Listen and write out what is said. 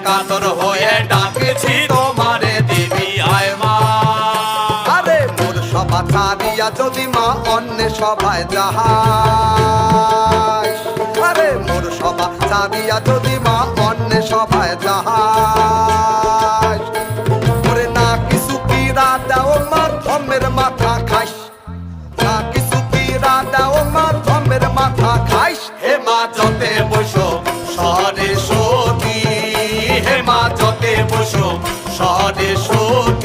কাতর হয়ে ডাকছি তোমারে দেবী আয় মা। আরে মোর সভা ছাড়িয়া যদি মা অন্য সভায় যাহাই, আরে মোর সভা ছাড়িয়া যদি মা অন্য সভায় যাহাই, ওরে না কিছু পীড়া দাও মা ধর্মের মাথা খাইস, না কিছু পীড়া দাও মা ধর্মের মাথা খাইস। হে মা যতে বসো সরে সতী, হে মা যতে বসো সরে সতী।